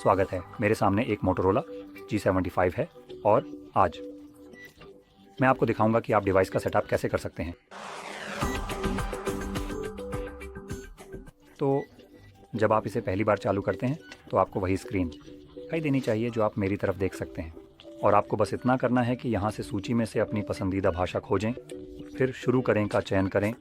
स्वागत है। मेरे सामने एक मोटोरोला G75 है और आज मैं आपको दिखाऊंगा कि आप डिवाइस का सेटअप कैसे कर सकते हैं। तो जब आप इसे पहली बार चालू करते हैं तो आपको वही स्क्रीन दिखाई देनी चाहिए जो आप मेरी तरफ देख सकते हैं, और आपको बस इतना करना है कि यहाँ से सूची में से अपनी पसंदीदा भाषा खोजें, फिर शुरू करें का चयन करें।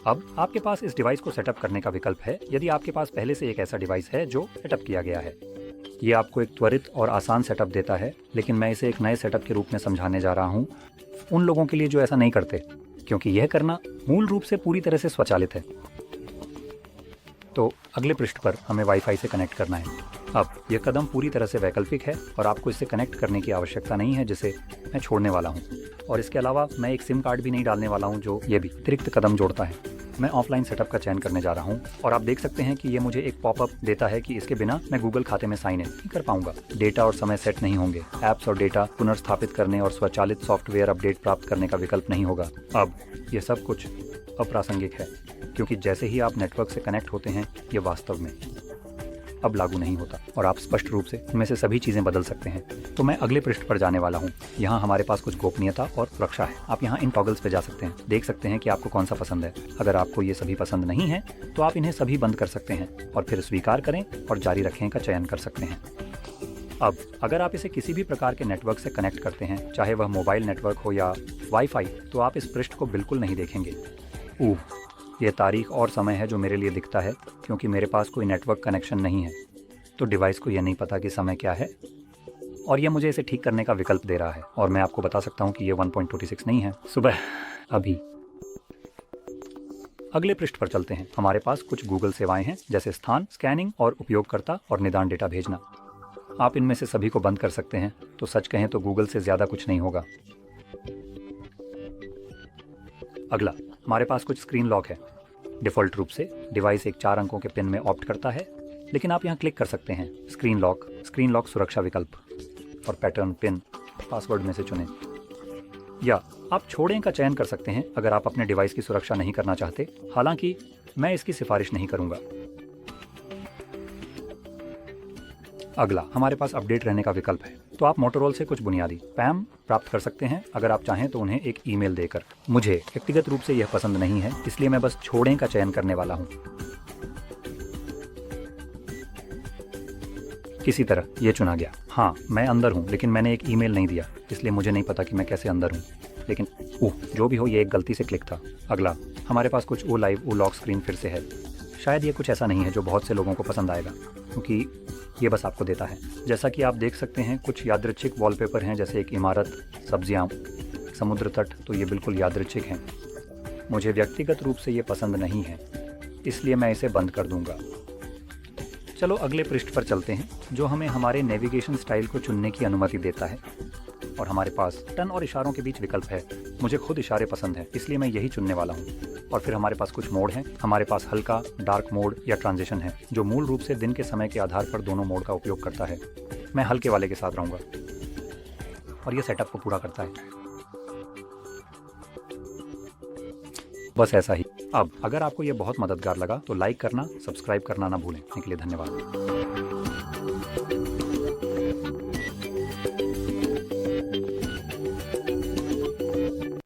अब आपके पास इस डिवाइस को सेटअप करने का विकल्प है यदि आपके पास पहले से एक ऐसा डिवाइस है जो सेटअप किया गया है। ये आपको एक त्वरित और आसान सेटअप देता है, लेकिन मैं इसे एक नए सेटअप के रूप में समझाने जा रहा हूँ उन लोगों के लिए जो ऐसा नहीं करते, क्योंकि यह करना मूल रूप से पूरी तरह से स्वचालित है। तो अगले पृष्ठ पर हमें वाईफाई से कनेक्ट करना है। अब यह कदम पूरी तरह से वैकल्पिक है और आपको इससे कनेक्ट करने की आवश्यकता नहीं है, जिसे मैं छोड़ने वाला हूँ। और इसके अलावा मैं एक सिम कार्ड भी नहीं डालने वाला हूँ, जो ये भी अतिरिक्त कदम जोड़ता है। मैं ऑफलाइन सेटअप का चयन करने जा रहा हूँ और आप देख सकते हैं कि ये मुझे एक पॉपअप देता है कि इसके बिना मैं गूगल खाते में साइन इन नहीं कर पाऊंगा। डेटा और समय सेट नहीं होंगे। ऐप्स और डेटा पुनर्स्थापित करने और स्वचालित सॉफ्टवेयर अपडेट प्राप्त करने का विकल्प नहीं होगा। अब ये सब कुछ अप्रासंगिक है, क्योंकि जैसे ही आप नेटवर्क से कनेक्ट होते हैं ये वास्तव में अब लागू नहीं होता और आप स्पष्ट रूप से इनमें से सभी चीज़ें बदल सकते हैं। तो मैं अगले पृष्ठ पर जाने वाला हूँ। यहाँ हमारे पास कुछ गोपनीयता और सुरक्षा है। आप यहाँ इन टॉगल्स पे जा सकते हैं, देख सकते हैं कि आपको कौन सा पसंद है। अगर आपको ये सभी पसंद नहीं है तो आप इन्हें सभी बंद कर सकते हैं और फिर स्वीकार करें और जारी रखें का चयन कर सकते हैं। अब अगर आप इसे किसी भी प्रकार के नेटवर्क से कनेक्ट करते हैं, चाहे वह मोबाइल नेटवर्क हो या वाईफाई, तो आप इस पृष्ठ को बिल्कुल नहीं देखेंगे। यह तारीख और समय है जो मेरे लिए दिखता है, क्योंकि मेरे पास कोई नेटवर्क कनेक्शन नहीं है, तो डिवाइस को यह नहीं पता कि समय क्या है और यह मुझे इसे ठीक करने का विकल्प दे रहा है। और मैं आपको बता सकता हूं कि यह 1.26 नहीं है सुबह अभी। अगले पृष्ठ पर चलते हैं। हमारे पास कुछ गूगल सेवाएं हैं, जैसे स्थान, स्कैनिंग और उपयोगकर्ता और निदान डेटा भेजना। आप इनमें से सभी को बंद कर सकते हैं। तो सच कहें तो गूगल से ज़्यादा कुछ नहीं होगा। अगला हमारे पास कुछ स्क्रीन लॉक है। डिफ़ॉल्ट रूप से डिवाइस एक 4 अंकों के पिन में ऑप्ट करता है, लेकिन आप यहाँ क्लिक कर सकते हैं स्क्रीन लॉक सुरक्षा विकल्प और पैटर्न पिन पासवर्ड में से चुनें, या आप छोड़ें का चयन कर सकते हैं अगर आप अपने डिवाइस की सुरक्षा नहीं करना चाहते। हालांकि मैं इसकी सिफारिश नहीं करूंगा। अगला हमारे पास अपडेट रहने का विकल्प है। तो आप मोटोरोला से कुछ बुनियादी पैम प्राप्त कर सकते हैं अगर आप चाहें तो उन्हें एक ईमेल देकर। मुझे व्यक्तिगत रूप से यह पसंद नहीं है, इसलिए मैं बस छोड़ें का चयन करने वाला हूं। किसी तरह यह चुना गया। हाँ, मैं अंदर हूं, लेकिन मैंने एक ईमेल नहीं दिया, इसलिए मुझे नहीं पता कि मैं कैसे अंदर हूं। लेकिन जो भी हो, ये एक गलती से क्लिक था। अगला हमारे पास कुछ ओ लाइव ओ लॉक स्क्रीन फिर से है। शायद ये कुछ ऐसा नहीं है जो बहुत से लोगों को पसंद आएगा, क्योंकि ये बस आपको देता है। जैसा कि आप देख सकते हैं, कुछ यादृच्छिक वॉलपेपर हैं, जैसे एक इमारत, सब्जियां, समुद्र तट। तो ये बिल्कुल यादृच्छिक हैं। मुझे व्यक्तिगत रूप से ये पसंद नहीं है, इसलिए मैं इसे बंद कर दूंगा। चलो अगले पृष्ठ पर चलते हैं, जो हमें हमारे नेविगेशन स्टाइल को चुनने की अनुमति देता है। और हमारे पास टन और इशारों के बीच विकल्प है। मुझे खुद इशारे पसंद हैं, इसलिए मैं यही चुनने वाला हूँ। और फिर हमारे पास कुछ मोड हैं। हमारे पास हल्का, डार्क मोड या ट्रांजिशन है, जो मूल रूप से दिन के समय के आधार पर दोनों मोड का उपयोग करता है। मैं हल्के वाले के साथ रहूँगा और यह सेटअप को पूरा करता है। बस ऐसा ही। अब अगर आपको यह बहुत मददगार लगा तो लाइक करना, सब्सक्राइब करना ना भूलें। इसके लिए धन्यवाद।